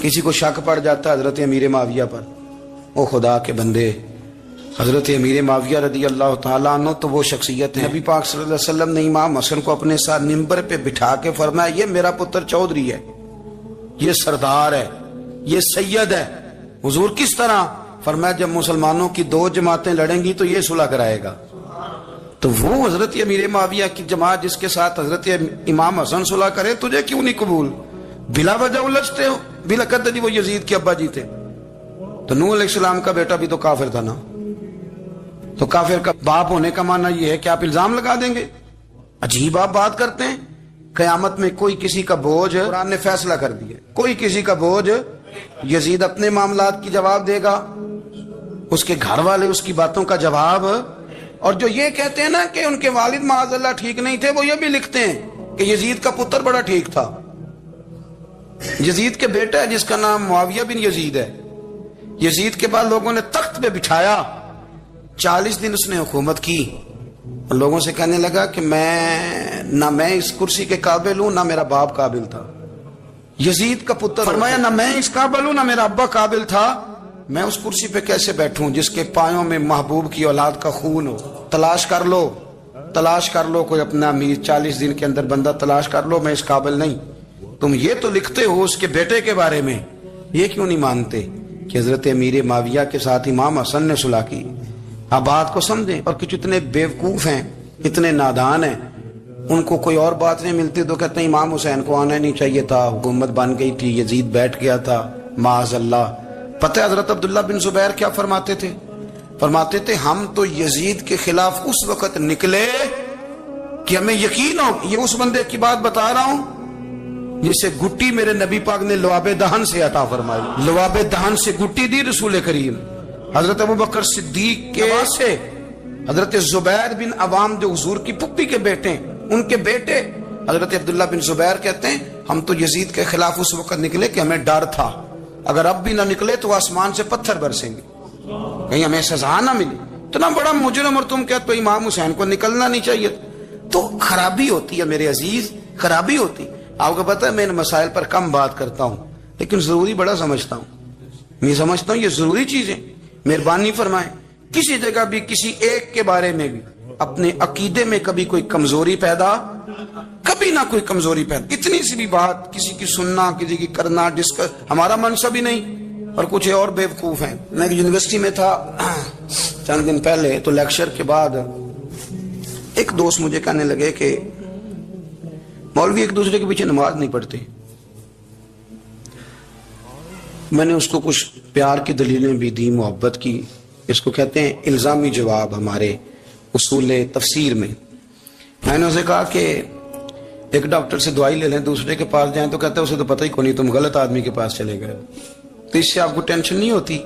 کسی کو شک پڑ جاتا ہے حضرت امیر معاویہ پر، او خدا کے بندے، حضرت امیر معاویہ رضی اللہ تعالیٰ عنہ تو وہ شخصیت ہے، نبی پاک صلی اللہ علیہ وسلم نے امام حسن کو اپنے ساتھ منبر پہ بٹھا کے فرمایا یہ میرا پتر چودھری ہے، یہ سردار ہے، یہ سید ہے۔ حضور کس طرح؟ فرمایا جب مسلمانوں کی دو جماعتیں لڑیں گی تو یہ صلح کرائے گا۔ تو وہ حضرت امیر معاویہ کی جماعت جس کے ساتھ حضرت امام حسن صلح کرے، تجھے کیوں نہیں قبول؟ بلا وجہ الجھتے ہو؟ بلا قدر جی وہ یزید کے ابا جی تھے، تو نوح علیہ السلام کا بیٹا بھی تو کافر تھا نا، تو کافر کا باپ ہونے کا معنی یہ ہے کہ آپ الزام لگا دیں گے؟ عجیب آپ بات کرتے ہیں۔ قیامت میں کوئی کسی کا بوجھ، قرآن نے فیصلہ کر دیا، کوئی کسی کا بوجھ، یزید اپنے معاملات کی جواب دے گا، اس کے گھر والے اس کی باتوں کا جواب، اور جو یہ کہتے ہیں نا کہ ان کے والد معاذ اللہ ٹھیک نہیں تھے، وہ یہ بھی لکھتے ہیں کہ یزید کا پتر بڑا ٹھیک تھا۔ یزید کے بیٹا ہے جس کا نام معاویہ بن یزید ہے، یزید کے بعد لوگوں نے تخت پہ بٹھایا، 40 دن اس نے حکومت کی، اور لوگوں سے کہنے لگا کہ میں اس کرسی کے قابل ہوں، نہ میرا باپ قابل تھا۔ یزید کا پتر فرمایا نہ میں اس قابل ہوں، نہ میرا ابا قابل تھا، میں اس کرسی پہ کیسے بیٹھوں جس کے پایوں میں محبوب کی اولاد کا خون ہو؟ تلاش کر لو کوئی اپنا امیر، 40 دن کے اندر بندہ تلاش کر لو، میں اس قابل نہیں۔ تم یہ تو لکھتے ہو اس کے بیٹے کے بارے میں، یہ کیوں نہیں مانتے کہ حضرت امیر معاویہ کے ساتھ امام حسن نے صلح کی؟ آپ بات کو سمجھیں۔ اور کچھ اتنے بیوقوف ہیں، اتنے نادان ہیں، ان کو کوئی اور بات نہیں ملتی تو کہتے ہیں امام حسین کو آنا نہیں چاہیے تھا، حکومت بن گئی تھی، یزید بیٹھ گیا تھا، معاذ اللہ۔ پتہ ہے حضرت عبداللہ بن زبیر کیا فرماتے تھے؟ فرماتے تھے ہم تو یزید کے خلاف اس وقت نکلے کہ ہمیں یقین ہو، یہ اس بندے کی بات بتا رہا ہوں جسے گٹی میرے نبی پاک نے لعاب دہن سے عطا فرمائی، لعاب دہن سے گٹی دی رسول کریم۔ حضرت ابوبکر صدیق کے سے حضرت زبیر بن عوام جو حضور کی پھپھی کے بیٹے ہیں، ان کے بیٹے حضرت عبداللہ بن زبیر کہتے ہیں ہم تو یزید کے خلاف اس وقت نکلے کہ ہمیں ڈر تھا اگر اب بھی نہ نکلے تو آسمان سے پتھر برسیں گے، کہیں ہمیں سزا نہ ملی۔ اتنا بڑا مجرم اور تم کہتے ہو امام حسین کو نکلنا نہیں چاہیے؟ تو خرابی ہوتی ہے میرے عزیز، خرابی ہوتی۔ آپ کو پتہ ہے میں ان مسائل پر کم بات کرتا ہوں لیکن ضروری بڑا سمجھتا ہوں، میں سمجھتا ہوں یہ ضروری چیزیں۔ مہربانی فرمائیں کسی جگہ بھی کسی ایک کے بارے میں بھی اپنے عقیدے میں کبھی کوئی کمزوری پیدا، کبھی نہ کوئی کمزوری پیدا، اتنی سی بھی بات کسی کی سننا، کسی کی کرنا، جس کا ہمارا منصب ہی نہیں، اور کچھ اور بیوقوف ہیں۔ میں یونیورسٹی میں تھا چند دن پہلے، تو لیکچر کے بعد ایک دوست مجھے کہنے لگے کہ مولوی ایک دوسرے کے پیچھے نماز نہیں پڑھتے۔ میں نے اس کو کچھ پیار کی دلیلیں بھی دی، محبت کی، اس کو کہتے ہیں الزامی جواب ہمارے اصول تفسیر میں۔ میں نے اسے کہا کہ ایک ڈاکٹر سے دوائی لے لیں، دوسرے کے پاس جائیں تو کہتا ہے اسے تو پتہ ہی کوئی نہیں، تم غلط آدمی کے پاس چلے گئے۔ تو اس سے آپ کو ٹینشن نہیں ہوتی؟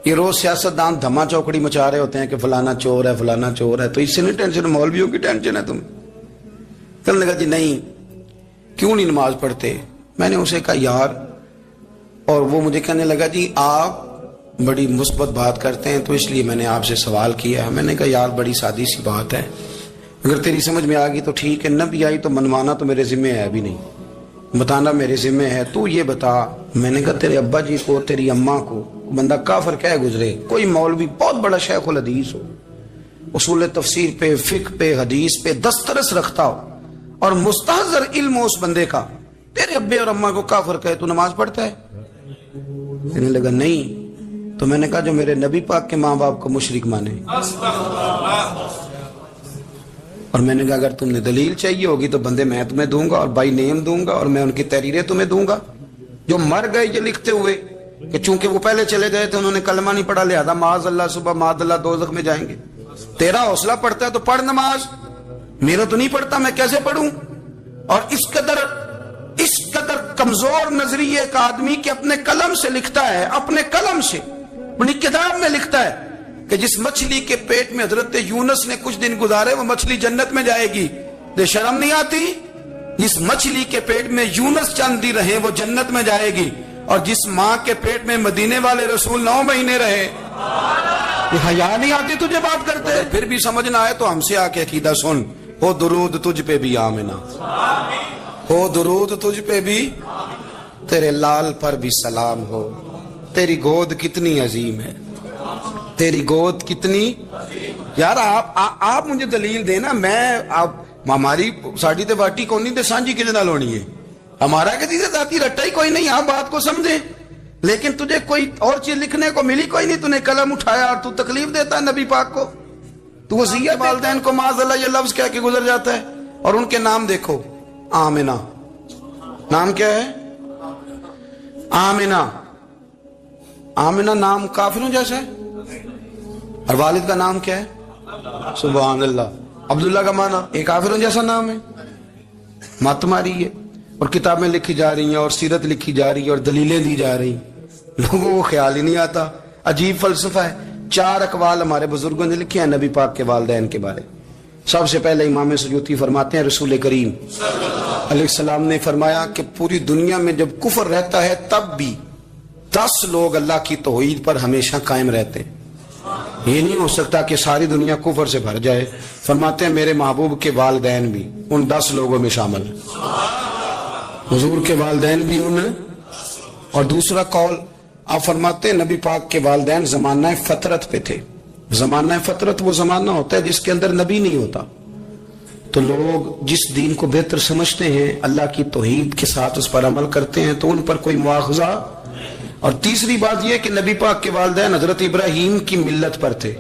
یہ روز سیاستدان دھما چوکڑی مچا رہے ہوتے ہیں کہ فلانا چور ہے، فلانا چور ہے، تو اس سے نہیں ٹینشن؟ مولویوں کی ٹینشن ہے تمہیں؟ کہنے لگا جی نہیں، کیوں نہیں نماز پڑھتے؟ میں نے اسے کہا یار، اور وہ مجھے کہنے لگا جی آپ بڑی مثبت بات کرتے ہیں تو اس لیے میں نے آپ سے سوال کیا ہے۔ میں نے کہا یار بڑی سادی سی بات ہے، اگر تیری سمجھ میں آ گئی تو ٹھیک ہے، نہ بھی آئی تو منوانا تو میرے ذمہ ہے بھی نہیں، بتانا میرے ذمہ ہے۔ تو یہ بتا، میں نے کہا تیرے ابا جی کو، تیری اماں کو بندہ کافر کہہ گزرے، کوئی مولوی بہت بڑا شیخ الحدیث ہو، اصول تفسیر پہ، فقہ پہ، حدیث پہ دسترس رکھتا ہو، اور مستحضر علم ہو اس بندے کا، تیرے ابے اور اماں کو کافر کہے تو نماز پڑھتا ہے؟ کہنے لگا نہیں۔ تو میں نے کہا جو میرے نبی پاک کے ماں باپ کو مشرک مانے، اور میں نے کہا اگر تم نے دلیل چاہیے ہوگی تو بندے میں تمہیں دوں گا، اور بائی نیم دوں گا، اور میں ان کی تحریریں تمہیں دوں گا جو مر گئے یہ لکھتے ہوئے کہ چونکہ وہ پہلے چلے گئے تھے، انہوں نے کلمہ نہیں پڑھا، لہذا معاذ اللہ صبح معاذ اللہ دوزخ میں جائیں گے۔ تیرا حوصلہ پڑھتا ہے تو پڑھ نماز، میرا تو نہیں پڑھتا، میں کیسے پڑھوں؟ اور اس قدر کمزور نظریے کا آدمی کہ اپنے قلم سے لکھتا ہے، اپنے قلم سے اپنی کتاب میں لکھتا ہے کہ جس مچھلی کے پیٹ میں حضرت یونس نے کچھ دن گزارے وہ مچھلی جنت میں جائے گی۔ یہ شرم نہیں آتی؟ جس مچھلی کے پیٹ میں یونس چند دن رہے وہ جنت میں جائے گی، اور جس ماں کے پیٹ میں مدینے والے رسول 9 مہینے رہے، یہ حیا نہیں آتی تجھے بات کرتے؟ پھر بھی سمجھ نہ آئے تو ہم سے آ کے عقیدہ سن، ہو درود تجھ پہ بھی آمنا، ہو درود تجھ پہ بھی، تیرے لال پر بھی سلام ہو، تیری گود کتنی عظیم ہے، تیری گود کتنی. یار آپ مجھے دلیل دینا. میں ہماری ساڑی تے باٹی کونی تے سانجی کدے نال ہونی ہے؟ ہمارا کسی سے ذاتی رٹا ہی کوئی نہیں. آپ بات کو سمجھیں. لیکن تجھے کوئی اور چیز لکھنے کو ملی کوئی نہیں. تو نے قلم اٹھایا اور تو تکلیف دیتا ہے نبی پاک کو. تو وصیت والدین کو معاذ اللہ یہ لفظ کہہ کے گزر جاتا ہے. اور ان کے نام دیکھو. آمنہ نام کیا ہے؟ آمنہ. آمنہ نام کافروں جیسا ہے. اور والد کا نام کیا ہے؟ سبحان اللہ. عبداللہ کا معنی ایک کافروں جیسا نام ہے. مت ماری ہے. اور کتابیں لکھی جا رہی ہیں اور سیرت لکھی جا رہی ہے اور دلیلیں دی جا رہی ہیں. لوگوں کو خیال ہی نہیں آتا. عجیب فلسفہ ہے. 4 اقوال ہمارے بزرگوں نے لکھے ہیں نبی پاک کے والدین کے بارے. سب سے پہلے امام سیوطی فرماتے ہیں رسول کریم علیہ السلام نے فرمایا کہ پوری دنیا میں جب کفر رہتا ہے تب بھی 10 لوگ اللہ کی توحید پر ہمیشہ قائم رہتے ہیں. یہ نہیں ہو سکتا کہ ساری دنیا کفر سے بھر جائے. فرماتے ہیں میرے محبوب کے والدین بھی ان 10 لوگوں میں شامل ہیں. حضور کے والدین بھی انہیں. اور دوسرا قول آپ فرماتے ہیں نبی پاک کے والدین زمانہ فطرت پہ تھے. زمانہ فطرت وہ زمانہ ہوتا ہے جس کے اندر نبی نہیں ہوتا. تو لوگ جس دین کو بہتر سمجھتے ہیں اللہ کی توحید کے ساتھ اس پر عمل کرتے ہیں تو ان پر کوئی مواخذہ. اور تیسری بات یہ کہ نبی پاک کے والدین حضرت ابراہیم کی ملت پر تھے.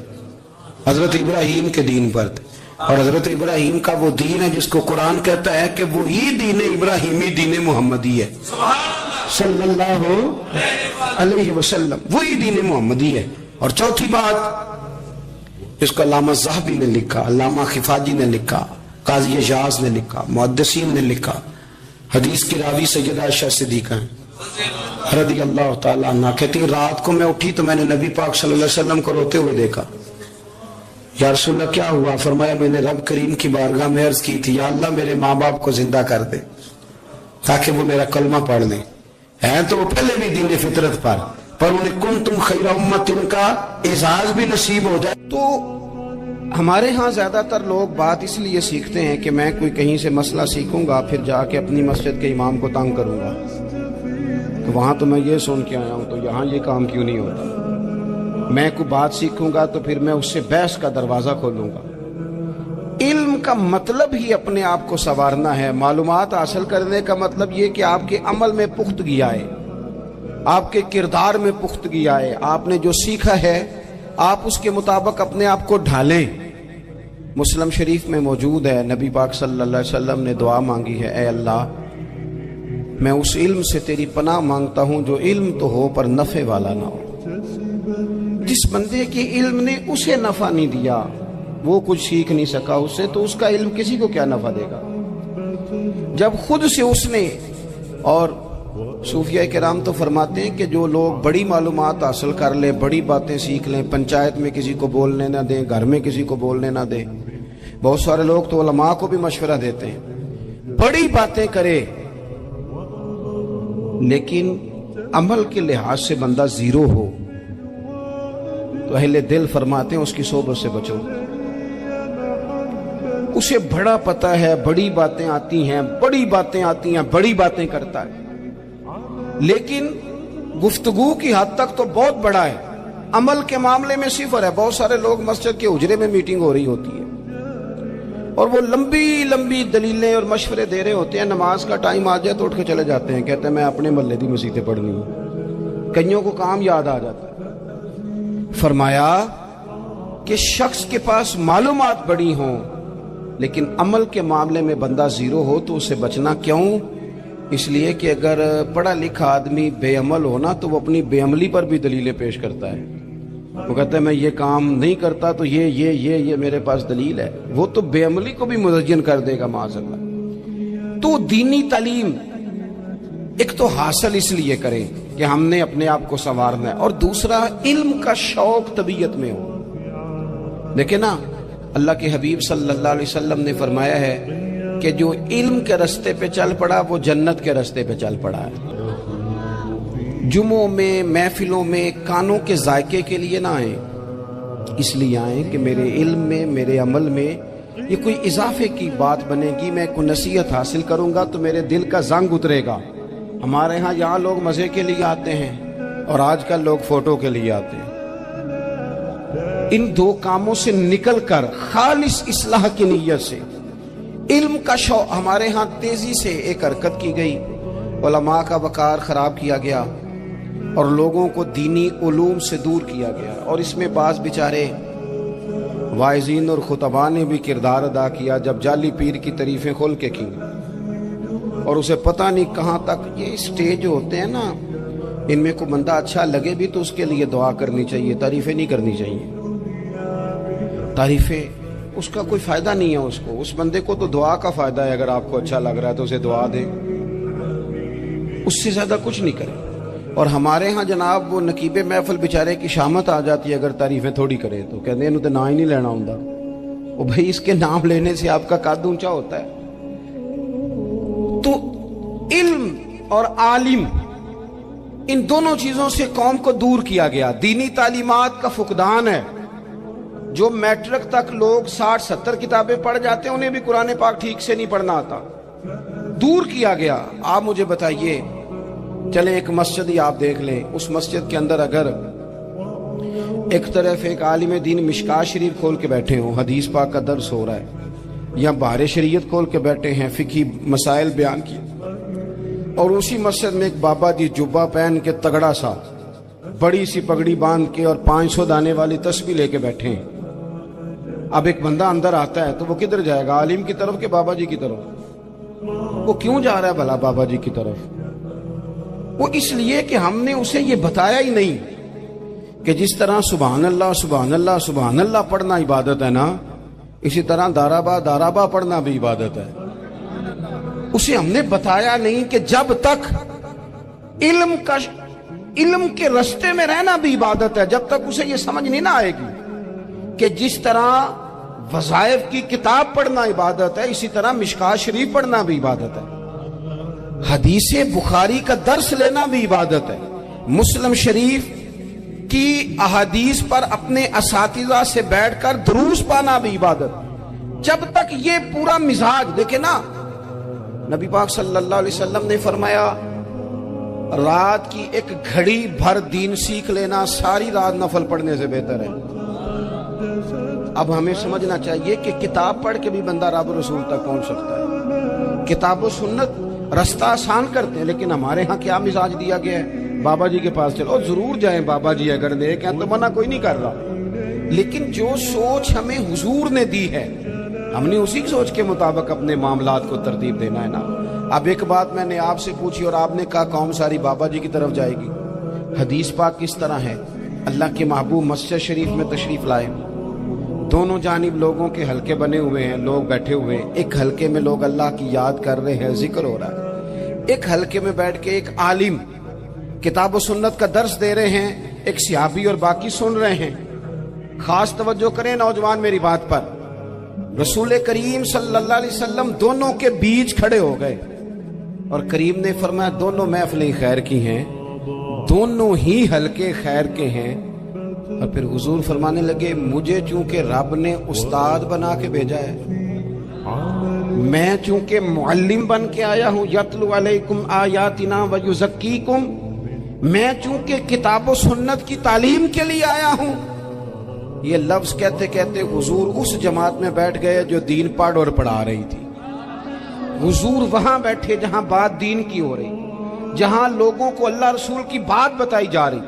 حضرت ابراہیم کے دین پر تھے. اور حضرت ابراہیم کا وہ دین ہے جس کو قرآن کہتا ہے کہ وہی دین ابراہیمی دین محمدی ہے صلی اللہ علیہ وسلم. وہی دین محمدی ہے. اور چوتھی بات اس کو علامہ ذہبی نے لکھا, علامہ خفاجی نے لکھا, قاضی اجاز نے لکھا, محدثین نے لکھا. حدیث کی راوی سیدہ عائشہ صدیقہ رضی اللہ تعالیٰ عنہ کہتی رات کو میں اٹھی تو میں نے نبی پاک صلی اللہ علیہ وسلم کو روتے ہوئے دیکھا. یا رسول اللہ کیا ہوا؟ فرمایا میں نے رب کریم کی بارگاہ میں عرض کی تھی یا اللہ میرے ماں باپ کو زندہ کر دے تاکہ وہ میرا کلمہ پڑھ لیں. ہیں تو وہ پہلے بھی دین فطرت پر انہیں کنتم خیر امت ان کا اعزاز بھی نصیب ہو جائے. تو ہمارے ہاں زیادہ تر لوگ بات اس لیے سیکھتے ہیں کہ میں کوئی کہیں سے مسئلہ سیکھوں گا پھر جا کے اپنی مسجد کے امام کو تنگ کروں گا تو وہاں تو میں یہ سن کے آیا ہوں تو یہاں یہ کام کیوں نہیں ہوتا. میں کوئی بات سیکھوں گا تو پھر میں اس سے بحث کا دروازہ کھولوں گا. علم کا مطلب ہی اپنے آپ کو سنوارنا ہے. معلومات حاصل کرنے کا مطلب یہ کہ آپ کے عمل میں پختگی آئے, آپ کے کردار میں پختگی آئے. آپ نے جو سیکھا ہے آپ اس کے مطابق اپنے آپ کو ڈھالیں. مسلم شریف میں موجود ہے نبی پاک صلی اللہ علیہ وسلم نے دعا مانگی ہے اے اللہ میں اس علم سے تیری پناہ مانگتا ہوں جو علم تو ہو پر نفع والا نہ ہو. جس بندے کے علم نے اسے نفع نہیں دیا وہ کچھ سیکھ نہیں سکا اس سے تو اس کا علم کسی کو کیا نفع دے گا جب خود سے اس نے. اور صوفیہ کرام تو فرماتے ہیں کہ جو لوگ بڑی معلومات حاصل کر لیں بڑی باتیں سیکھ لیں پنچایت میں کسی کو بولنے نہ دیں گھر میں کسی کو بولنے نہ دیں. بہت سارے لوگ تو علماء کو بھی مشورہ دیتے ہیں بڑی باتیں کرے لیکن عمل کے لحاظ سے بندہ زیرو ہو تو اہل دل فرماتے ہیں اس کی صحبت سے بچو. اسے بڑا پتہ ہے بڑی باتیں آتی ہیں بڑی باتیں کرتا ہے لیکن گفتگو کی حد تک تو بہت بڑا ہے, عمل کے معاملے میں صفر ہے. بہت سارے لوگ مسجد کے حجرے میں میٹنگ ہو رہی ہوتی ہے اور وہ لمبی دلیلیں اور مشورے دے رہے ہوتے ہیں. نماز کا ٹائم آ جائے تو اٹھ کے چلے جاتے ہیں, کہتے ہیں میں اپنے محلے دی مسیتیں پڑھنی ہیں. کئیوں کو کام یاد آ جاتا ہے. فرمایا کہ شخص کے پاس معلومات بڑی ہوں لیکن عمل کے معاملے میں بندہ زیرو ہو تو اسے بچنا کیوں؟ اس لیے کہ اگر پڑھا لکھا آدمی بے عمل ہونا تو وہ اپنی بے عملی پر بھی دلیلیں پیش کرتا ہے. وہ کہتا ہے میں یہ کام نہیں کرتا تو یہ میرے پاس دلیل ہے. وہ تو بے عملی کو بھی مزین کر دے گا معاذ اللہ. تو دینی تعلیم ایک تو حاصل اس لیے کریں کہ ہم نے اپنے آپ کو سنوارنا ہے اور دوسرا علم کا شوق طبیعت میں ہو. دیکھیں نا اللہ کے حبیب صلی اللہ علیہ وسلم نے فرمایا ہے کہ جو علم کے رستے پہ چل پڑا وہ جنت کے رستے پہ چل پڑا ہے. جمعوں میں محفلوں میں کانوں کے ذائقے کے لیے نہ آئیں, اس لیے آئیں کہ میرے علم میں میرے عمل میں یہ کوئی اضافے کی بات بنے گی. میں کوئی نصیحت حاصل کروں گا تو میرے دل کا زنگ اترے گا ہمارے ہاں یہاں لوگ مزے کے لیے آتے ہیں اور آج کل لوگ فوٹو کے لیے آتے ہیں. ان دو کاموں سے نکل کر خالص اصلاح کی نیت سے علم کا شوق ہمارے ہاں تیزی سے ایک حرکت کی گئی. علماء کا وقار خراب کیا گیا اور لوگوں کو دینی علوم سے دور کیا گیا. اور اس میں بعض بیچارے واعظین اور خطباء نے بھی کردار ادا کیا جب جعلی پیر کی تعریفیں کھول کے کی اور اسے پتہ نہیں کہاں تک. یہ اسٹیج ہوتے ہیں نا، ان میں کوئی بندہ اچھا لگے بھی تو اس کے لیے دعا کرنی چاہیے، تعریفیں نہیں کرنی چاہیے. تعریفیں اس کا کوئی فائدہ نہیں ہے. اس بندے کو تو دعا کا فائدہ ہے. اگر آپ کو اچھا لگ رہا ہے تو اسے دعا دیں، اس سے زیادہ کچھ نہیں کریں. اور ہمارے ہاں جناب وہ نقیب محفل بیچارے کی شامت آ جاتی ہے اگر تعریفیں تھوڑی کرے تو کہتے ہیں انہوں تو نام ہی نہیں لینا ہوں. وہ بھائی اس کے نام لینے سے آپ کا قد اونچا ہوتا ہے. تو علم اور عالم ان دونوں چیزوں سے قوم کو دور کیا گیا. دینی تعلیمات کا فقدان ہے. جو میٹرک تک لوگ 60-70 کتابیں پڑھ جاتے ہیں انہیں بھی قرآن پاک ٹھیک سے نہیں پڑھنا آتا. دور کیا گیا. آپ مجھے بتائیے، چلے ایک مسجد ہی آپ دیکھ لیں، اس مسجد کے اندر اگر ایک طرف ایک عالم دین مشکاہ شریف کھول کے بیٹھے ہوں، حدیث پاک کا درس ہو رہا ہے، یا بہار شریعت کھول کے بیٹھے ہیں، فقہی مسائل بیان کی، اور اسی مسجد میں ایک بابا جی جبہ پہن کے تگڑا سا بڑی سی پگڑی باندھ کے اور 500 دانے والی تسبیح لے کے بیٹھے ہیں. اب ایک بندہ اندر آتا ہے تو وہ کدھر جائے گا؟ عالم کی طرف کہ بابا جی کی طرف؟ وہ کیوں جا رہا ہے بھلا بابا جی کی طرف؟ وہ اس لیے کہ ہم نے اسے یہ بتایا ہی نہیں کہ جس طرح سبحان اللہ سبحان اللہ سبحان اللہ پڑھنا عبادت ہے نا، اسی طرح دارابا پڑھنا بھی عبادت ہے. اسے ہم نے بتایا نہیں کہ جب تک علم کے رستے میں رہنا بھی عبادت ہے. جب تک اسے یہ سمجھ نہیں نہ آئے گی کہ جس طرح وظائف کی کتاب پڑھنا عبادت ہے اسی طرح مشکاہ شریف پڑھنا بھی عبادت ہے، حدیث بخاری کا درس لینا بھی عبادت ہے، مسلم شریف کی احادیث پر اپنے اساتذہ سے بیٹھ کر دروس پانا بھی عبادت. جب تک یہ پورا مزاج دیکھے نا، نبی پاک صلی اللہ علیہ وسلم نے فرمایا رات کی ایک گھڑی بھر دین سیکھ لینا ساری رات نفل پڑھنے سے بہتر ہے. اب ہمیں سمجھنا چاہیے کہ کتاب پڑھ کے بھی بندہ رب رسول تک پہنچ سکتا ہے. کتاب و سنت رستہ آسان کرتے ہیں، لیکن ہمارے ہاں کیا مزاج دیا گیا ہے؟ بابا جی کے پاس چلو، ضرور جائیں بابا جی اگر نیک ہیں تو منع کوئی نہیں کر رہا، لیکن جو سوچ ہمیں حضور نے دی ہے ہم نے اسی سوچ کے مطابق اپنے معاملات کو ترتیب دینا ہے نا. اب ایک بات میں نے آپ سے پوچھی اور آپ نے کہا قوم ساری بابا جی کی طرف جائے گی. حدیث پاک کس طرح ہے؟ اللہ کے محبوب مسجد شریف میں تشریف لائے، دونوں جانب لوگوں کے حلقے بنے ہوئے ہیں، لوگ بیٹھے ہوئے ہیں. ایک حلقے میں لوگ اللہ کی یاد کر رہے ہیں، ذکر ہو رہا ہے. ایک حلقے میں بیٹھ کے ایک عالم کتاب و سنت کا درس دے رہے ہیں، ایک صحابی اور باقی سن رہے ہیں. خاص توجہ کریں نوجوان میری بات پر. رسول کریم صلی اللہ علیہ وسلم دونوں کے بیچ کھڑے ہو گئے اور کریم نے فرمایا دونوں محفلیں خیر کی ہیں، دونوں ہی حلقے خیر کے ہیں. اور پھر حضور فرمانے لگے مجھے چونکہ رب نے استاد بنا کے بھیجا ہے، میں چونکہ معلم بن کے آیا ہوں، یتلو علیکم آیاتنا ویزکیکم، میں چونکہ کتاب و سنت کی تعلیم کے لیے آیا ہوں. یہ لفظ کہتے کہتے حضور اس جماعت میں بیٹھ گئے جو دین پڑھ اور پڑھا رہی تھی. حضور وہاں بیٹھے جہاں بات دین کی ہو رہی، جہاں لوگوں کو اللہ رسول کی بات بتائی جا رہی.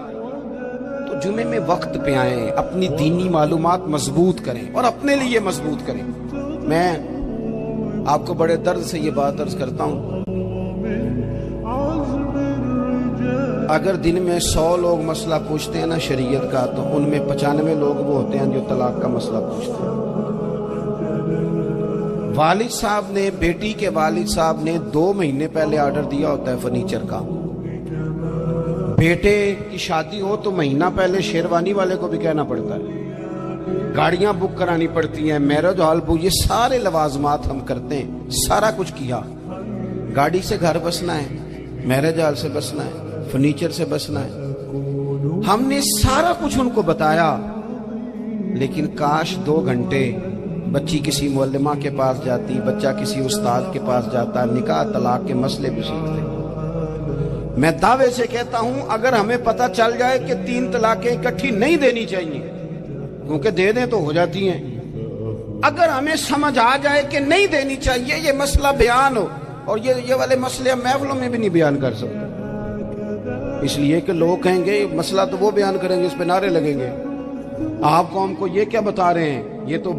تو جمعے میں وقت پہ آئیں، اپنی دینی معلومات مضبوط کریں اور اپنے لیے مضبوط کریں. میں آپ کو بڑے درد سے یہ بات عرض کرتا ہوں، اگر دن میں 100 لوگ مسئلہ پوچھتے ہیں نا شریعت کا، تو ان میں 95 لوگ وہ ہوتے ہیں جو طلاق کا مسئلہ پوچھتے ہیں. والد صاحب نے، بیٹی کے والد صاحب نے 2 مہینے پہلے آرڈر دیا ہوتا ہے فرنیچر کا. بیٹے کی شادی ہو تو مہینہ پہلے شیروانی والے کو بھی کہنا پڑتا ہے، گاڑیاں بک کرانی پڑتی ہیں، میرج ہال بک، یہ سارے لوازمات ہم کرتے ہیں. سارا کچھ کیا، گاڑی سے گھر بسنا ہے، میرج ہال سے بسنا ہے، فرنیچر سے بسنا ہے. ہم نے سارا کچھ ان کو بتایا، لیکن کاش 2 گھنٹے بچی کسی معلمہ کے پاس جاتی، بچہ کسی استاد کے پاس جاتا، نکاح طلاق کے مسئلے بھی سیکھتے. میں دعوے سے کہتا ہوں اگر ہمیں پتہ چل جائے کہ 3 طلاقیں اکٹھی نہیں دینی چاہیے، کیونکہ دے دیں تو ہو جاتی ہیں، اگر ہمیں سمجھ آ جائے کہ نہیں دینی چاہیے، یہ مسئلہ بیان ہو، اور یہ والے مسئلے ہم محفلوں میں بھی نہیں بیان کر سکتے، اس لیے کہ لوگ کہیں گے مسئلہ تو وہ بیان کریں گے، اس پہ نعرے لگیں گے، آپ قوم کو یہ کیا بتا رہے ہیں، یہ تو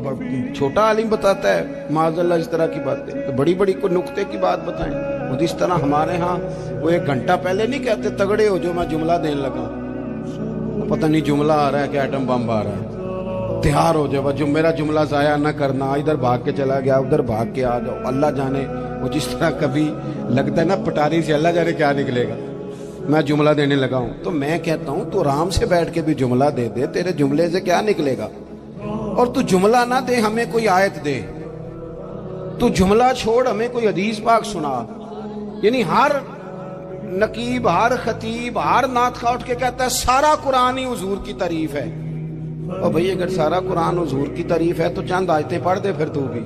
چھوٹا عالم بتاتا ہے معاذ اللہ اس طرح کی باتیں، تو بڑی بڑی کوئی نقطے کی بات بتائیں۔ خود اس طرح ہمارے ہاں وہ 1 گھنٹہ پہلے نہیں کہتے تگڑے ہو جو میں جملہ دینے لگا، پتہ نہیں جملہ آ رہا ہے کہ ایٹم بم آ رہا ہے، تیار ہو جاؤ، جو میرا جملہ ضائع نہ کرنا، ادھر بھاگ کے چلا گیا ادھر بھاگ کے آ جاؤ، اللہ جانے وہ جس طرح کبھی لگتا ہے نا پٹاری سے، اللہ جانے کیا نکلے گا، میں جملہ دینے لگا ہوں۔ تو میں کہتا ہوں تو آرام سے بیٹھ کے بھی جملہ دے دے، تیرے جملے سے کیا نکلے گا، اور تو جملہ نہ دے ہمیں کوئی آیت دے، تو جملہ چھوڑ ہمیں کوئی حدیث پاک سنا، یعنی ہر نقیب، ہر خطیب، ہر نعت خواہ اٹھ کے کہتا ہے سارا قرآن ہی حضور کی تعریف ہے، اور بھئی اگر سارا قرآن حضور کی تعریف ہے تو چند آیتیں پڑھ دے پھر تو بھی،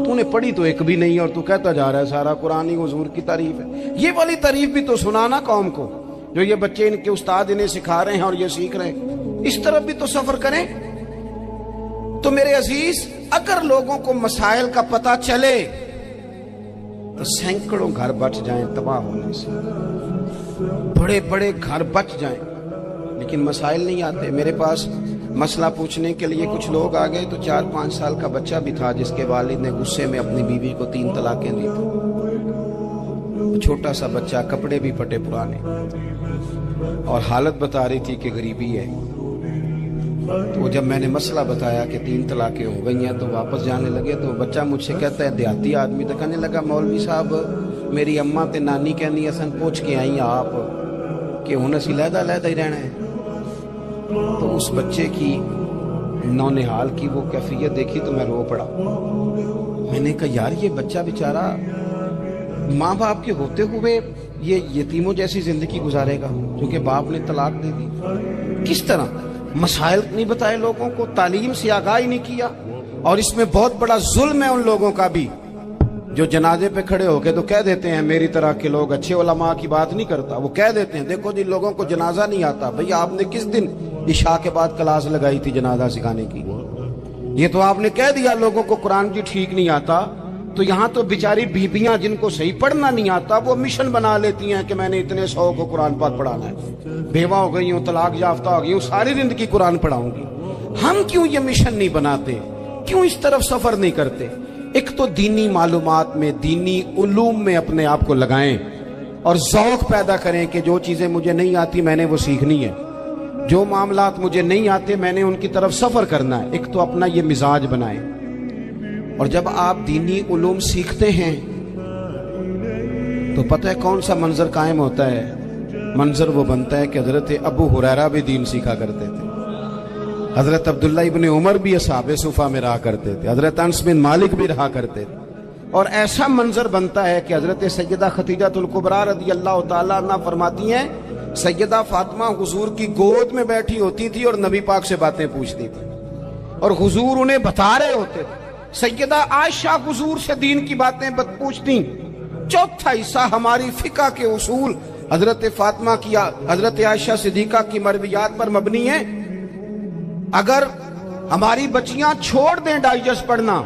تو نے پڑھی تو ایک بھی نہیں اور تو کہتا جا رہا ہے سارا قرآن ہی حضور کی تعریف ہے، یہ والی تعریف بھی تو سنانا قوم کو، جو یہ بچے ان کے استاد انہیں سکھا رہے ہیں اور یہ سیکھ رہے ہیں، اس طرف بھی تو سفر کریں۔ تو میرے عزیز اگر لوگوں کو مسائل کا پتہ چلے تو سینکڑوں گھر بچ جائیں تباہ ہونے سے، بڑے بڑے گھر بچ جائیں، لیکن مسائل نہیں آتے۔ میرے پاس مسئلہ پوچھنے کے لیے کچھ لوگ آ گئے تو 4-5 سال کا بچہ بھی تھا جس کے والد نے غصے میں اپنی بیوی کو 3 طلاقیں دی تھی، چھوٹا سا بچہ، کپڑے بھی پھٹے پرانے، اور حالت بتا رہی تھی کہ غریبی ہے۔ تو جب میں نے مسئلہ بتایا کہ 3 طلاقیں ہو گئی ہیں تو واپس جانے لگے، تو بچہ مجھ سے کہتا ہے دیہاتی آدمی، تو کہنے لگا مولوی صاحب میری اماں تے نانی کہنی اسن پوچھ کے آئی آپ کہ ہن اسی لہدا لہدا ہی رہنا ہے۔ تو اس بچے کی نونہال کی وہ کیفیت دیکھی تو میں رو پڑا، میں نے کہا یار یہ بچہ بیچارہ ماں باپ کے ہوتے ہوئے یہ یتیموں جیسی زندگی گزارے گا کیونکہ باپ نے طلاق دے دی، کس طرح؟ مسائل نہیں بتائے لوگوں کو، تعلیم سے آگاہی نہیں کیا، اور اس میں بہت بڑا ظلم ہے ان لوگوں کا بھی جو جنازے پہ کھڑے ہو کے تو کہہ دیتے ہیں میری طرح کے لوگ، اچھے علماء کی بات نہیں کرتا، وہ کہہ دیتے ہیں دیکھو جن لوگوں کو جنازہ نہیں آتا، بھئی آپ نے کس دن عشاء کے بعد کلاس لگائی تھی جنازہ سکھانے کی، یہ تو آپ نے کہہ دیا لوگوں کو قرآن کی ٹھیک نہیں آتا، تو یہاں تو بیچاری بیبیاں جن کو صحیح پڑھنا نہیں آتا وہ مشن بنا لیتی ہیں کہ میں نے اتنے 100 کو قرآن پاک پڑھانا ہے، بیوہ ہو گئی ہوں، طلاق یافتہ ہو گئی ہوں، ساری زندگی قرآن پڑھاؤں گی۔ ہم کیوں یہ مشن نہیں بناتے، کیوں اس طرف سفر نہیں کرتے؟ ایک تو دینی معلومات میں، دینی علوم میں اپنے آپ کو لگائیں اور ذوق پیدا کریں کہ جو چیزیں مجھے نہیں آتی میں نے وہ سیکھنی ہے، جو معاملات مجھے نہیں آتے میں نے ان کی طرف سفر کرنا ہے۔ ایک تو اپنا یہ مزاج بنائیں، اور جب آپ دینی علوم سیکھتے ہیں تو پتہ ہے کون سا منظر قائم ہوتا ہے؟ منظر وہ بنتا ہے کہ حضرت ابو ہریرہ بھی دین سیکھا کرتے تھے، حضرت عبداللہ ابن عمر بھی اصحاب صفہ میں رہا کرتے تھے، حضرت انس بن مالک بھی رہا کرتے تھے، اور ایسا منظر بنتا ہے کہ حضرت سیدہ خدیجہ الکبریٰ رضی اللہ تعالیٰ عنہ فرماتی ہیں سیدہ فاطمہ حضور کی گود میں بیٹھی ہوتی تھی اور نبی پاک سے باتیں پوچھتی تھی اور حضور انہیں بتا رہے ہوتے تھے، سیدہ عائشہ حضور سے دین کی باتیں پوچھتی۔ چوتھا حصہ ہماری فقہ کے اصول حضرت فاطمہ کی، حضرت عائشہ صدیقہ کی مرویات پر مبنی ہیں۔ اگر ہماری بچیاں چھوڑ دیں ڈائجسٹ پڑھنا،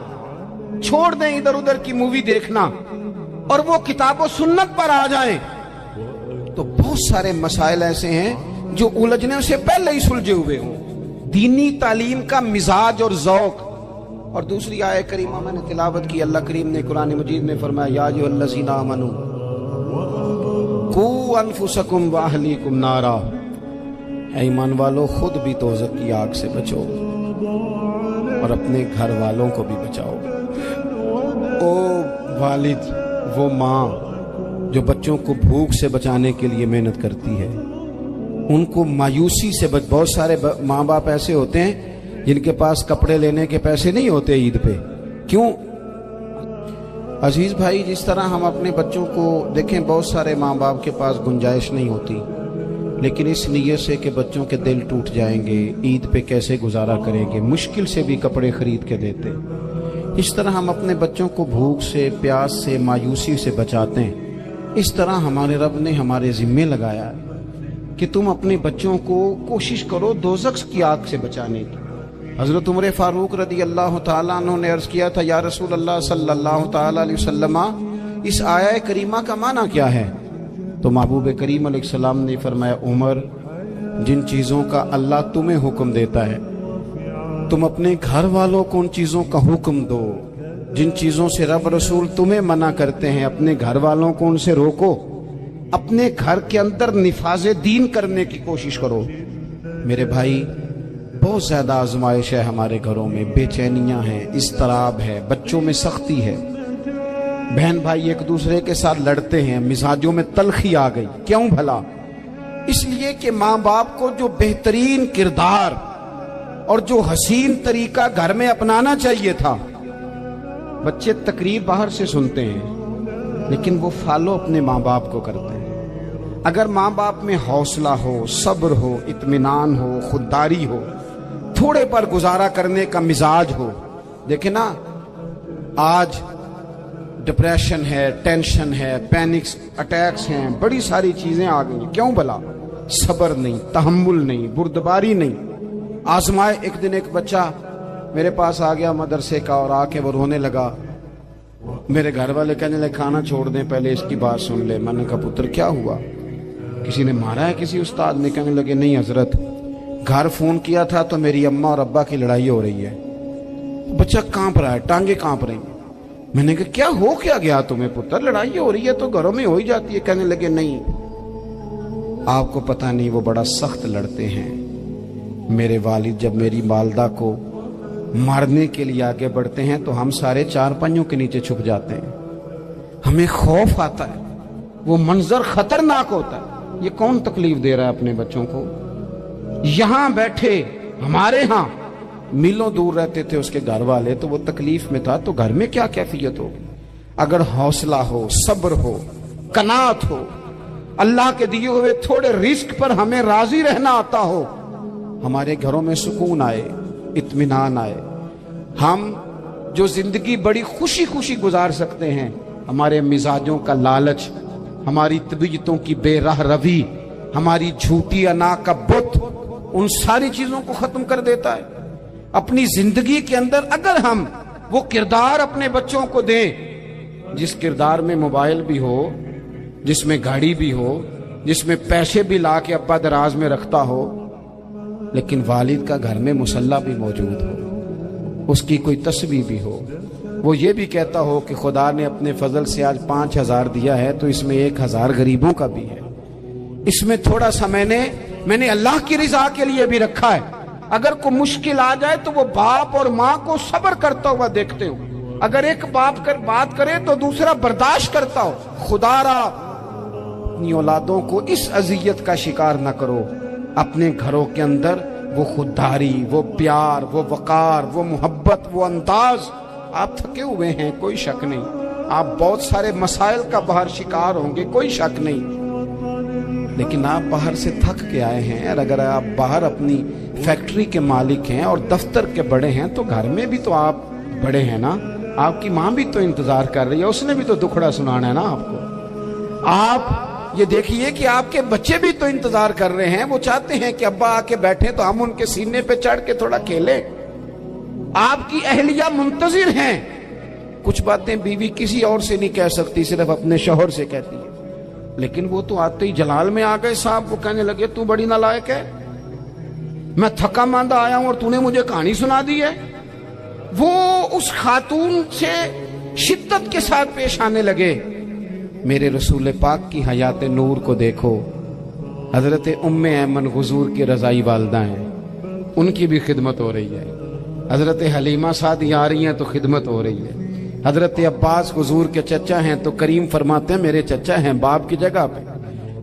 چھوڑ دیں ادھر ادھر کی مووی دیکھنا اور وہ کتاب و سنت پر آ جائیں تو بہت سارے مسائل ایسے ہیں جو الجھنے سے پہلے ہی سلجھے ہوئے ہوں۔ دینی تعلیم کا مزاج اور ذوق۔ اور دوسری آیت کریمہ میں نے تلاوت کی، اللہ کریم نے قرآن مجید میں فرمایا یا ایھا الذین آمنوا قوا انفسکم واہلیکم نارا، اے ایمان والو خود بھی دوزخ کی آگ سے بچو اور اپنے گھر والوں کو بھی بچاؤ۔ او والد، وہ ماں جو بچوں کو بھوک سے بچانے کے لیے محنت کرتی ہے، ان کو مایوسی سے بہت سارے ماں باپ ایسے ہوتے ہیں جن کے پاس کپڑے لینے کے پیسے نہیں ہوتے عید پہ۔ کیوں؟ عزیز بھائی، جس طرح ہم اپنے بچوں کو دیکھیں، بہت سارے ماں باپ کے پاس گنجائش نہیں ہوتی، لیکن اس نیت سے کہ بچوں کے دل ٹوٹ جائیں گے، عید پہ کیسے گزارا کریں گے، مشکل سے بھی کپڑے خرید کے دیتے۔ اس طرح ہم اپنے بچوں کو بھوک سے، پیاس سے، مایوسی سے بچاتے ہیں اس طرح ہمارے رب نے ہمارے ذمے لگایا کہ تم اپنے بچوں کو کوشش کرو دوزخ کی آگ سے بچانے کی۔ حضرت عمر فاروق رضی اللہ تعالیٰ عنہ نے عرض کیا تھا، یا رسول اللہ صلی اللہ تعالیٰ علیہ وسلم، اس آیہ کریمہ کا معنی کیا ہے؟ تو محبوب کریم علیہ السلام نے فرمایا، عمر، جن چیزوں کا اللہ تمہیں حکم دیتا ہے تم اپنے گھر والوں کو ان چیزوں کا حکم دو، جن چیزوں سے رب رسول تمہیں منع کرتے ہیں اپنے گھر والوں کو ان سے روکو، اپنے گھر کے اندر نفاذ دین کرنے کی کوشش کرو۔ میرے بھائی، بہت زیادہ آزمائش ہے ہمارے گھروں میں، بے چینیاں ہیں، اضطراب ہے، بچوں میں سختی ہے، بہن بھائی ایک دوسرے کے ساتھ لڑتے ہیں، مزاجوں میں تلخی آ گئی۔ کیوں بھلا؟ اس لیے کہ ماں باپ کو جو بہترین کردار اور جو حسین طریقہ گھر میں اپنانا چاہیے تھا، بچے تقریر باہر سے سنتے ہیں لیکن وہ فالو اپنے ماں باپ کو کرتے ہیں۔ اگر ماں باپ میں حوصلہ ہو، صبر ہو، اطمینان ہو، خودداری ہو، تھوڑے پر گزارا کرنے کا مزاج ہو، دیکھیں نا آج ڈپریشن ہے، ٹینشن ہے، پینکس اٹیکس ہیں، بڑی ساری چیزیں آ گئی۔ کیوں بھلا؟ صبر نہیں، تحمل نہیں، بردباری نہیں۔ آزمائے ایک دن ایک بچہ میرے پاس آ گیا مدرسے کا، اور آ کے وہ رونے لگا۔ میرے گھر والے کہنے لگے کھانا چھوڑ دیں، پہلے اس کی بات سن لے۔ میں نے کہا پتر کیا ہوا؟ کسی نے مارا ہے کسی استاد نے؟ کہنے لگے نہیں حضرت، گھر فون کیا تھا تو میری اماں اور ابا کی لڑائی ہو رہی ہے۔ بچہ کانپ رہا ہے، ٹانگیں کانپ رہی ہیں۔ میں نے کہا کیا ہو کیا گیا تمہیں پتر؟ لڑائی ہو رہی ہے تو گھروں میں ہو ہی جاتی ہے۔ کہنے لگے نہیں، آپ کو پتہ نہیں، وہ بڑا سخت لڑتے ہیں۔ میرے والد جب میری والدہ کو مارنے کے لیے آگے بڑھتے ہیں تو ہم سارے چارپائیوں کے نیچے چھپ جاتے ہیں، ہمیں خوف آتا ہے، وہ منظر خطرناک ہوتا ہے۔ یہ کون تکلیف دے رہا ہے اپنے بچوں کو؟ یہاں بیٹھے ہمارے ہاں میلوں دور رہتے تھے اس کے گھر والے، تو وہ تکلیف میں تھا، تو گھر میں کیا کیفیت ہوگی؟ اگر حوصلہ ہو، صبر ہو، قناعت ہو، اللہ کے دیے ہوئے تھوڑے رزق پر ہمیں راضی رہنا آتا ہو، ہمارے گھروں میں سکون آئے، اطمینان آئے، ہم جو زندگی بڑی خوشی خوشی گزار سکتے ہیں، ہمارے مزاجوں کا لالچ، ہماری طبیعتوں کی بے راہ روی، ہماری جھوٹی انا کا بت، ان ساری چیزوں کو ختم کر دیتا ہے۔ اپنی زندگی کے اندر اگر ہم وہ کردار اپنے بچوں کو دیں، جس کردار میں موبائل بھی ہو، جس میں گاڑی بھی ہو، جس میں پیسے بھی لا کے ابا دراز میں رکھتا ہو، لیکن والد کا گھر میں مصلی بھی موجود ہو، اس کی کوئی تسبیح بھی ہو، وہ یہ بھی کہتا ہو کہ خدا نے اپنے فضل سے آج 5000 دیا ہے تو اس میں 1000 غریبوں کا بھی ہے، اس میں تھوڑا سا میں نے اللہ کی رضا کے لیے بھی رکھا ہے۔ اگر کوئی مشکل آ جائے تو وہ باپ اور ماں کو صبر کرتا ہوا دیکھتے ہو، اگر ایک باپ کر بات کرے تو دوسرا برداشت کرتا ہو۔ خدا را اپنی اولادوں کو اس اذیت کا شکار نہ کرو۔ اپنے گھروں کے اندر وہ خودداری، وہ پیار، وہ وقار، وہ محبت، وہ انداز۔ آپ تھکے ہوئے ہیں، کوئی شک نہیں، آپ بہت سارے مسائل کا باہر شکار ہوں گے، کوئی شک نہیں، لیکن آپ باہر سے تھک کے آئے ہیں، اور اگر آپ باہر اپنی فیکٹری کے مالک ہیں اور دفتر کے بڑے ہیں تو گھر میں بھی تو آپ بڑے ہیں نا۔ آپ کی ماں بھی تو انتظار کر رہی ہے، اس نے بھی تو دکھڑا سنانا ہے نا آپ کو۔ آپ یہ دیکھیے کہ آپ کے بچے بھی تو انتظار کر رہے ہیں، وہ چاہتے ہیں کہ ابا آ کے بیٹھیں تو ہم ان کے سینے پہ چڑھ کے تھوڑا کھیلیں۔ آپ کی اہلیہ منتظر ہیں۔ کچھ باتیں بیوی کسی اور سے نہیں کہہ سکتی، صرف اپنے شوہر سے کہتی ہے، لیکن وہ تو آتے ہی جلال میں آ گئے صاحب، وہ کہنے لگے تو بڑی نالائق ہے، میں تھکا ماندہ آیا ہوں اور تو نے مجھے کہانی سنا دی ہے۔ وہ اس خاتون سے شدت کے ساتھ پیش آنے لگے۔ میرے رسول پاک کی حیات نور کو دیکھو، حضرت ام ایمن حضور کی رضائی والدہ ہیں، ان کی بھی خدمت ہو رہی ہے۔ حضرت حلیمہ سعدی آ رہی ہیں تو خدمت ہو رہی ہے۔ حضرت عباس حضور کے چچا ہیں تو کریم فرماتے ہیں میرے چچا ہیں باپ کی جگہ پہ۔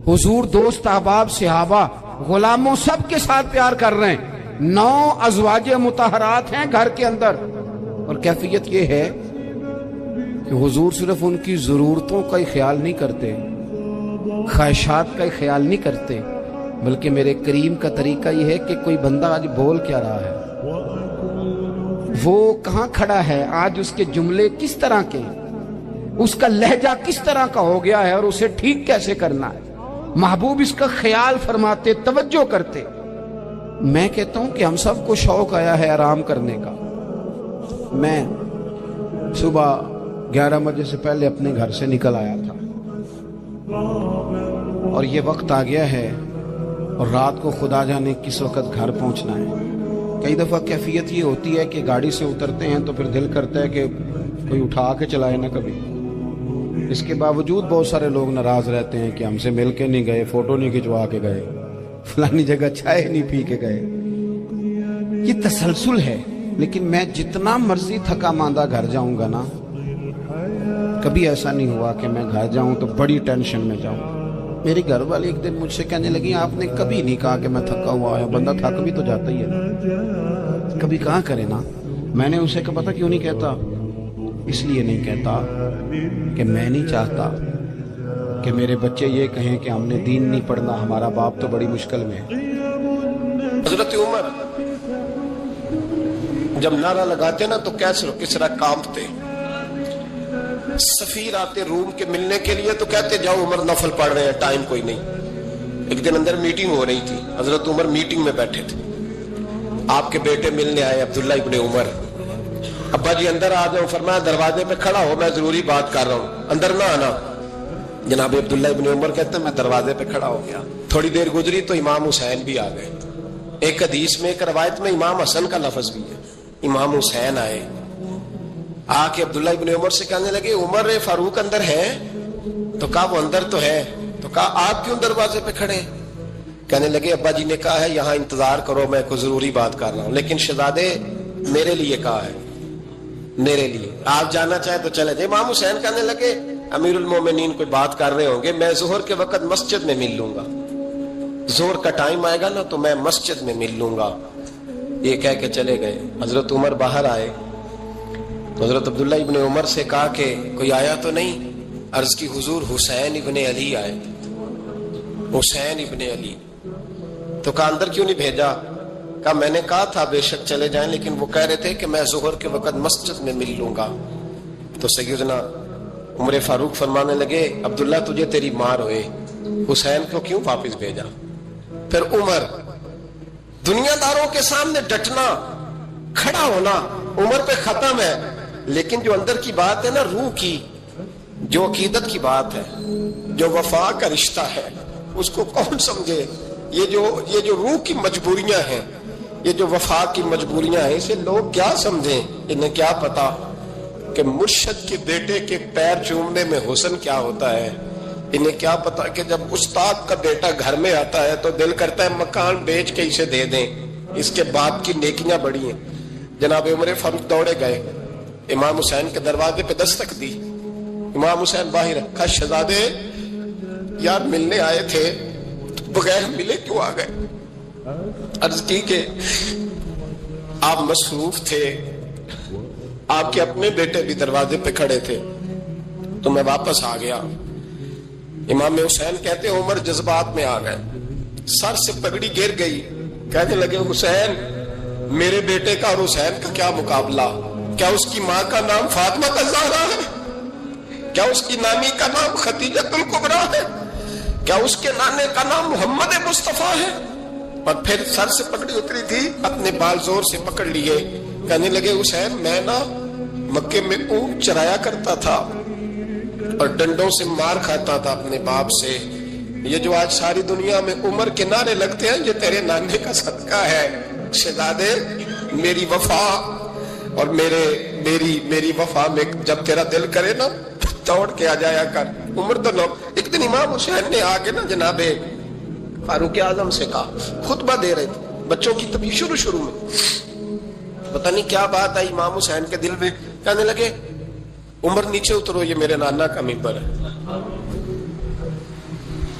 حضور دوست احباب صحابہ غلاموں سب کے ساتھ پیار کر رہے ہیں۔ 9 ازواج مطہرات ہیں گھر کے اندر، اور کیفیت یہ ہے کہ حضور صرف ان کی ضرورتوں کا ہی خیال نہیں کرتے، خواہشات کا ہی خیال نہیں کرتے، بلکہ میرے کریم کا طریقہ یہ ہے کہ کوئی بندہ آج بول کیا رہا ہے، وہ کہاں کھڑا ہے، آج اس کے جملے کس طرح کے ہیں۔ اس کا لہجہ کس طرح کا ہو گیا ہے اور اسے ٹھیک کیسے کرنا ہے. محبوب اس کا خیال فرماتے, توجہ کرتے. میں کہتا ہوں کہ ہم سب کو شوق آیا ہے آرام کرنے کا. میں صبح 11 بجے سے پہلے اپنے گھر سے نکل آیا تھا اور یہ وقت آ گیا ہے اور رات کو خدا جانے کس وقت گھر پہنچنا ہے. کئی دفعہ کیفیت یہ ہوتی ہے کہ گاڑی سے اترتے ہیں تو پھر دل کرتا ہے کہ کوئی اٹھا کے چلائے نہ کبھی. اس کے باوجود بہت سارے لوگ ناراض رہتے ہیں کہ ہم سے مل کے نہیں گئے, فوٹو نہیں کھنچوا کے گئے, فلانی جگہ چائے نہیں پی کے گئے. یہ تسلسل ہے. لیکن میں جتنا مرضی تھکا ماندہ گھر جاؤں گا نا, کبھی ایسا نہیں ہوا کہ میں گھر جاؤں تو بڑی ٹینشن میں جاؤں. میری گھر والی ایک دن مجھ سے کہنے لگی, آپ نے کبھی نہیں کہا کہ میں تھکا ہوا ہے. بندہ تھک بھی تو جاتا ہی ہے, کبھی کہاں کرے نا. میں نے اسے کہا پتہ کیوں نہیں کہتا, اس لیے نہیں کہتا کہ میں نہیں چاہتا کہ میرے بچے یہ کہیں کہ ہم نے دین نہیں پڑھنا, ہمارا باپ تو بڑی مشکل میں ہے. حضرت عمر جب نعرہ لگاتے نا تو کیسے کس طرح کانپتے. سفیر آتے روم کے ملنے کے لیے تو کہتے جاؤ عمر نفل پڑھ رہے ہیں, ٹائم کوئی نہیں. ایک دن اندر میٹنگ ہو رہی تھی, حضرت عمر میٹنگ میں بیٹھے تھے. آپ کے بیٹے ملنے آئے عبداللہ ابن عمر. ابا جی اندر آ جاؤ. فرمایا دروازے پہ کھڑا ہو, میں ضروری بات کر رہا ہوں, اندر نہ آنا. جناب عبداللہ ابن عمر کہتے ہیں میں دروازے پہ کھڑا ہو گیا. تھوڑی دیر گزری تو امام حسین بھی آ گئے. ایک حدیث میں, ایک روایت میں امام حسن کا لفظ بھی ہے. امام حسین آئے, آ کے عبداللہ ابن عمر سے کہنے لگے عمر فاروق اندر ہے؟ تو کہا وہ اندر تو ہے. تو کہا آپ کیوں دروازے پہ کھڑے؟ کہنے لگے ابا جی نے کہا ہے یہاں انتظار کرو, میں کوئی ضروری بات کر رہا ہوں. لیکن شہزادے میرے لیے کہا ہے, میرے لیے, آپ جانا چاہے تو چلے جائے. امام حسین کہنے لگے امیر المومنین کوئی بات کر رہے ہوں گے, میں ظہر کے وقت مسجد میں مل لوں گا. ظہر کا ٹائم آئے گا نا تو میں مسجد میں مل لوں گا. یہ کہہ کے چلے گئے. حضرت عمر باہر آئے. حضرت عبداللہ ابن عمر سے کہا کہ کوئی آیا تو نہیں؟ عرض کی حضور حسین ابن علی آئے. حسین ابن علی. تو کہا اندر کیوں نہیں بھیجا؟ کہا میں نے کہا تھا بے شک چلے جائیں, لیکن وہ کہہ رہے تھے کہ میں ظہر کے وقت مسجد میں مل لوں گا. تو سیدنا عمر فاروق فرمانے لگے عبداللہ تجھے تیری مار ہوئے, حسین کو کیوں واپس بھیجا؟ پھر عمر دنیا داروں کے سامنے ڈٹنا, کھڑا ہونا عمر پہ ختم ہے. لیکن جو اندر کی بات ہے نا, روح کی, جو عقیدت کی بات ہے, جو وفا کا رشتہ ہے, اس کو کون سمجھے؟ یہ جو روح کی مجبوریاں ہیں, یہ جو وفا کی مجبوریاں ہیں, اسے لوگ کیا سمجھیں؟ انہیں کیا پتا کہ مرشد کے بیٹے کے پیر چومنے میں حسن کیا ہوتا ہے. انہیں کیا پتا کہ جب استاد کا بیٹا گھر میں آتا ہے تو دل کرتا ہے مکان بیچ کے اسے دے دیں, اس کے باپ کی نیکیاں بڑی ہیں. جناب عمر فاروق دوڑے گئے, امام حسین کے دروازے پہ دستک دی. امام حسین باہر رکھا, شہزادے یار ملنے آئے تھے, بغیر ملے کیوں آ گئے؟ عرض کی کہ آپ مصروف تھے, آپ کے اپنے بیٹے بھی دروازے پہ کھڑے تھے, تو میں واپس آ گیا. امام حسین کہتے ہیں عمر جذبات میں آ گئے, سر سے پگڑی گر گئی. کہنے لگے حسین میرے بیٹے کا اور حسین کا کیا مقابلہ؟ کیا اس کی ماں کا نام فاطمہ الزہرا ہے؟ کیا اس کی نانی کا نام خدیجۃ الکبریٰ ہے؟ کیا اس کے نانے کا نام محمد مصطفیٰ ہے؟ اور پھر سر سے پکڑی اتری تھی, اپنے بال زور سے پکڑ لیے. کہنے لگے حسین میں نا مکے میں اونٹ چرایا کرتا تھا اور ڈنڈوں سے مار کھاتا تھا اپنے باپ سے. یہ جو آج ساری دنیا میں عمر کے نعرے لگتے ہیں, یہ تیرے نانے کا صدقہ ہے. شہزادے میری وفا اور میری وفا میں جب تیرا دل کرے نا دوڑ کے آ جایا کر. عمر تو نو. ایک دن امام حسین نے آ کے نا جناب فاروق اعظم سے کہا, خطبہ دے رہے تھے بچوں کی تبھی شروع میں, پتہ نہیں کیا بات آئی امام حسین کے دل میں. کہنے لگے عمر نیچے اترو, یہ میرے نانا کا ممبر ہے.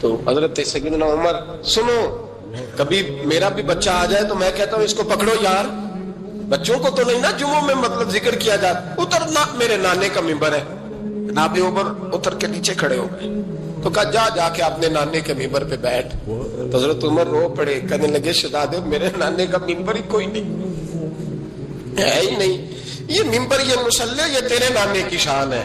تو حضرت سیدنا عمر سنو, کبھی میرا بھی بچہ آ جائے تو میں کہتا ہوں اس کو پکڑو یار, بچوں کو تو نہیں نا جمعوں میں مطلب ذکر کیا جاتا, اترنا میرے نانے کا ممبر ہے. جناب عمر اتر کے نیچے کھڑے ہو گئے. تو کہا جا کے اپنے نانے کے ممبر پہ بیٹھ. تو حضرت عمر رو پڑے, کہنے لگے شہزادے میرے نانے کا ممبر ہی کوئی نہیں ہے ہی نہیں. یہ ممبر, یہ مصلی, یہ تیرے نانے کی شان ہے.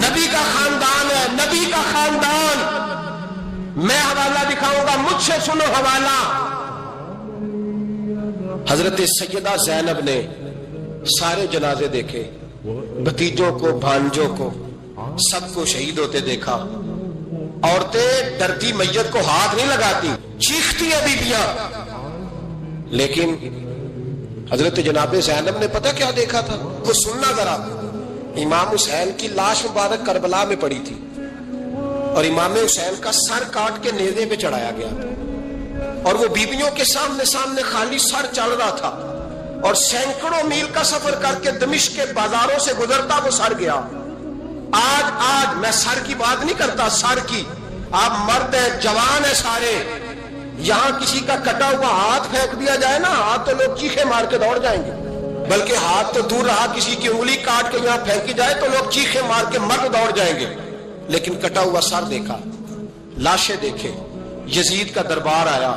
نبی کا خاندان ہے، نبی کا خاندان. میں حوالہ دکھاؤں گا، مجھ سے سنو حوالہ. حضرت سیدہ زینب نے سارے جنازے دیکھے، بھتیجوں کو، بھانجوں کو، سب کو شہید ہوتے دیکھا. عورتیں ڈرتی میت کو ہاتھ نہیں لگاتی، چیختی ہیں بیویاں. لیکن حضرت جناب زینب نے پتہ کیا دیکھا تھا؟ وہ سننا ذرا. امام حسین کی لاش مبارک کربلا میں پڑی تھی اور امام حسین کا سر کاٹ کے نیزے پہ چڑھایا گیا تھا، اور وہ بیویوں کے سامنے خالی سر چل رہا تھا، اور سینکڑوں میل کا سفر کر کے دمشق کے بازاروں سے گزرتا وہ سر گیا. آج میں سر کی بات نہیں کرتا، سر کی. آپ مرد ہیں، جوان ہیں سارے. یہاں کسی کا کٹا ہوا ہاتھ پھینک دیا جائے نا، ہاتھ تو لوگ چیخے مار کے دوڑ جائیں گے. بلکہ ہاتھ تو دور رہا، کسی کی انگلی کاٹ کے یہاں پھینکی جائے تو لوگ چیخے مار کے مرد دوڑ جائیں گے. لیکن کٹا ہوا سر دیکھا، لاشیں دیکھے. یزید کا دربار آیا.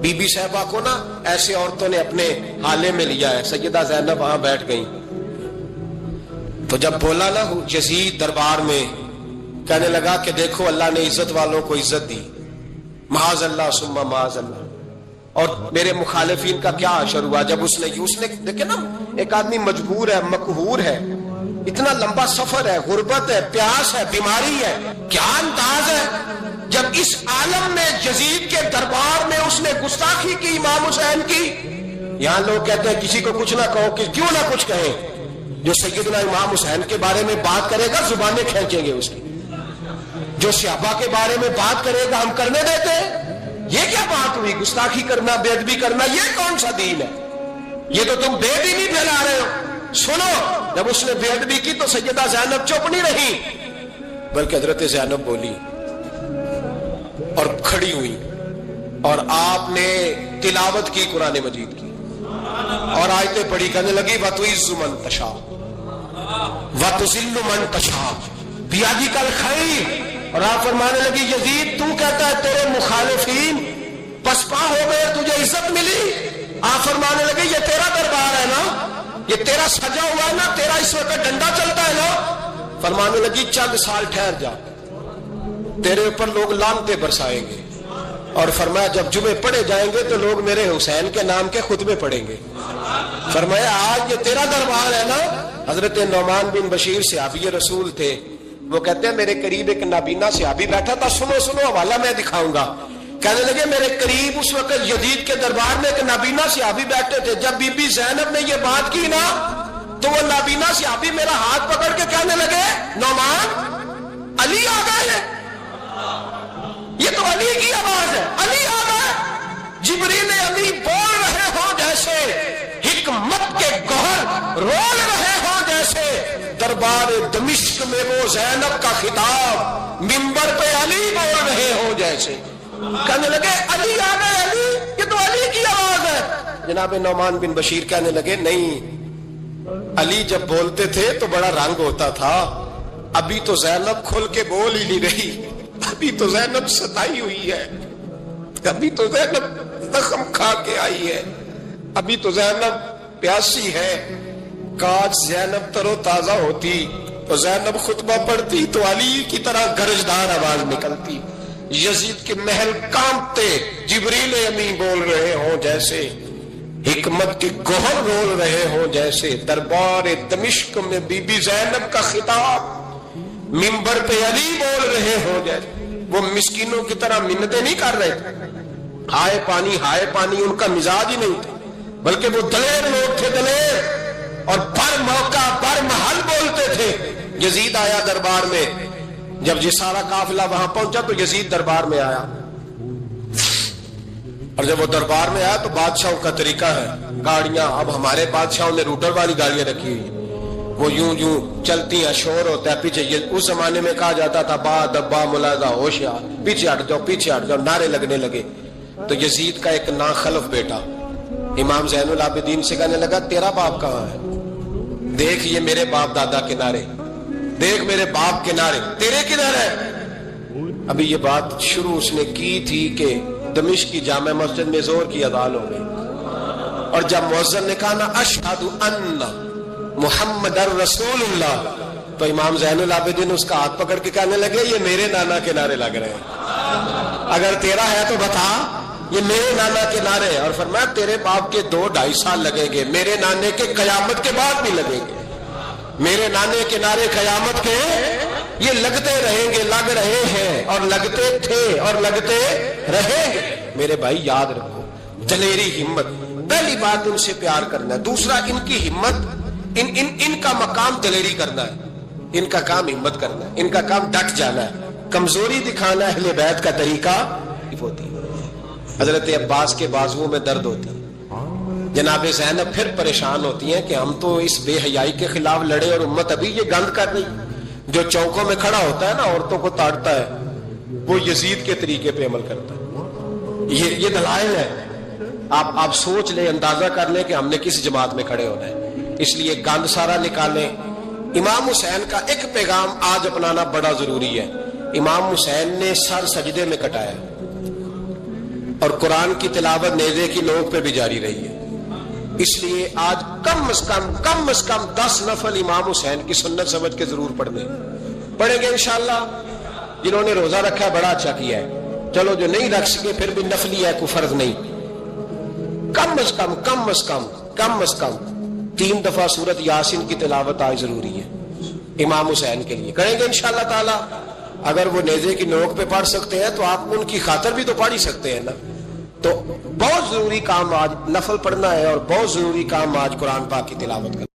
بی بی صاحبہ کو نا ایسے عورتوں نے اپنے حالے میں لیا ہے. سیدہ زینب وہاں بیٹھ گئیں. تو جب بولا نا یزید دربار میں، کہنے لگا کہ دیکھو اللہ نے عزت والوں کو عزت دی، معاذ اللہ ثم معاذ اللہ. اور میرے مخالفین کا کیا حشر ہوا جب اس نے دیکھے نا، ایک آدمی مجبور ہے، مقہور ہے، اتنا لمبا سفر ہے، غربت ہے، پیاس ہے، بیماری ہے. کیا انداز ہے جب اس عالم میں یزید کے دربار میں اس نے گستاخی کی امام حسین کی. یہاں لوگ کہتے ہیں کسی کو کچھ نہ کہو، کہ کیوں نہ کچھ کہیں. جو سیدنا امام حسین کے بارے میں بات کرے گا زبانیں کھینچیں گے اس کی. جو صحابہ کے بارے میں بات کرے گا ہم کرنے دیتے ہیں. یہ کیا بات ہوئی؟ گستاخی کرنا، بے ادبی کرنا، یہ کون سا دین ہے؟ یہ تو تم بے دینی پھیلا رہے ہو. سنو، جب اس نے بے ادبی کی تو سیدہ زینب چپ نہیں رہی، بلکہ حضرت زینب بولی اور کھڑی ہوئی، اور آپ نے تلاوت کی قرآن مجید کی اور آیتیں پڑھی. کہنے لگی وَتُعِزُّ مَن تَشَاءُ وَتُذِلُّ مَن تَشَاءُ بِیَدِکَ الْخَیرُ. اور آپ فرمانے لگی یزید تو کہتا ہے تیرے مخالفین پسپا ہو گئے، تجھے عزت ملی. آپ فرمانے لگے یہ تیرا دربار ہے نا، یہ تیرا سجا ہوا ہے نا، تیرا اس وقت ڈنڈا چلتا ہے نا. فرمانے لگی چند سال ٹھہر جا، تیرے اوپر لوگ لعنتیں برسائیں گے. اور فرمایا جب جمعے پڑھے جائیں گے تو لوگ میرے حسین کے نام کے خطبے پڑھیں گے. فرمایا آج یہ تیرا دربار ہے نا. حضرت نعمان بن بشیر صحابی رسول تھے، وہ کہتے ہیں میرے قریب ایک نابینا صحابی بیٹھا تھا. سنو حوالہ میں دکھاؤں گا. کہنے لگے میرے قریب اس وقت یزید کے دربار میں ایک نابینا صحابی بیٹھے تھے. جب بی بی زینب نے یہ بات کی نا تو وہ نابینا صحابی میرا ہاتھ پکڑ کے کہنے لگے نعمان علی آ گئے. یہ تو علی کی آواز ہے، علی آ گئے. جبریل علی بول رہے ہوں جیسے، حکمت کے گوہر رول رہے ہوں جیسے. دربار دمشق میں وہ زینب کا خطاب منبر پہ علی بول رہے ہوں جیسے. کہنے لگے علی آ گئے، علی، یہ تو علی کی آواز ہے. جناب نعمان بن بشیر کہنے لگے نہیں، علی جب بولتے تھے تو بڑا رنگ ہوتا تھا، ابھی تو زینب کھل کے بول ہی نہیں رہی، ابھی تو زینب ستائی ہوئی ہے، ابھی تو زینب زخم کھا کے آئی ہے، ابھی تو زینب پیاسی ہے. کاش زینب تر و تازہ ہوتی تو زینب خطبہ پڑھتی تو علی کی طرح گرجدار آواز نکلتی. یزید کے محل کانپتے، جبریل امین بول رہے ہوں جیسے، حکمت کے گوہر رول رہے ہوں جیسے. دربار دمشق میں بی بی زینب کا خطاب منبر پہ علی بول رہے ہوں جیسے. وہ مسکینوں کی طرح منتیں نہیں کر رہے تھے، ہائے پانی ان کا مزاج ہی نہیں تھا، بلکہ وہ دلیر لوگ تھے، دلیر، اور بر موقع بر محل بولتے تھے. یزید آیا دربار میں. جب یہ سارا قافلہ وہاں پہنچا تو یزید دربار میں آیا، اور جب وہ دربار میں آیا تو بادشاہوں کا طریقہ ہے، گاڑیاں، اب ہمارے بادشاہوں نے روٹر والی گاڑیاں رکھی ہوئی، وہ یوں چلتی ہیں، شور ہوتا ہے پیچھے. اس زمانے میں کہا جاتا تھا با دبا ملاحظہ ہوشیار، پیچھے ہٹ جاؤ، نعرے لگنے لگے. تو یزید کا ایک ناخلف بیٹا امام زین العابدین سے کہنے لگا تیرا باپ کہاں ہے؟ دیکھ یہ میرے باپ دادا کے نعرے، دیکھ میرے باپ کے نعرے، تیرے کدھر ہے؟ ابھی یہ بات شروع اس نے کی تھی کہ دمشق کی جامع مسجد میں زور کی اذان ہو گئی، اور جب مؤذن نے کہا نا اشہد ان محمد الرسول اللہ، تو امام زین العابدین اس کا ہاتھ پکڑ کے کہنے لگے یہ میرے نانا کے نعرے لگ رہے ہیں، اگر تیرا ہے تو بتا، یہ میرے نانا کے نعرے ہیں۔ اور فرمایا تیرے باپ کے 2-2.5 سال لگیں گے، میرے نانے کے قیامت کے بعد بھی لگیں گے، میرے نانے کے نعرے قیامت کے یہ لگتے رہیں گے، لگ رہے ہیں اور لگتے تھے اور لگتے رہیں گے۔ میرے بھائی یاد رکھو، دلیری ہمت، پہلی بات ان سے پیار کرنا ہے، دوسرا ان کی ہمت، ان کا مقام دلیری کرنا ہے، ان کا کام ہمت کرنا ہے، ان کا کام ڈٹ جانا ہے، کمزوری دکھانا اہل بیت کا طریقہ ہوتی ہے۔ حضرت عباس کے بازوؤں میں درد ہوتی ہے، جناب زینب پھر پریشان ہوتی ہیں کہ ہم تو اس بے حیائی کے خلاف لڑے اور امت ابھی یہ گند کر رہی۔ جو چوکوں میں کھڑا ہوتا ہے نا عورتوں کو تاڑتا ہے، وہ یزید کے طریقے پہ عمل کرتا ہے۔ یہ دلائل ہے، آپ سوچ لیں، اندازہ کر لیں کہ ہم نے کس جماعت میں کھڑے ہونا ہے۔ اس لیے گند سارا نکالیں۔ امام حسین کا ایک پیغام آج اپنانا بڑا ضروری ہے۔ امام حسین نے سر سجدے میں کٹایا اور قرآن کی تلاوت نیزے کی نوک پہ بھی جاری رہی ہے۔ اس لیے آج کم از کم 10 نفل امام حسین کی سنت سمجھ کے ضرور پڑھیں گے انشاءاللہ۔ جنہوں نے روزہ رکھا ہے بڑا اچھا کیا ہے، چلو جو نہیں رکھ سکے پھر بھی نفلی ہے، کوئی فرض نہیں۔ کم از کم 3 دفعہ سورت یاسین کی تلاوت آج ضروری ہے امام حسین کے لیے، کریں گے انشاءاللہ تعالی۔ اگر وہ نیزے کی نوک پہ پڑھ سکتے ہیں تو آپ ان کی خاطر بھی تو پڑھ ہی سکتے ہیں نا۔ تو بہت ضروری کام آج نفل پڑھنا ہے اور بہت ضروری کام آج قرآن پاک کی تلاوت کرنا۔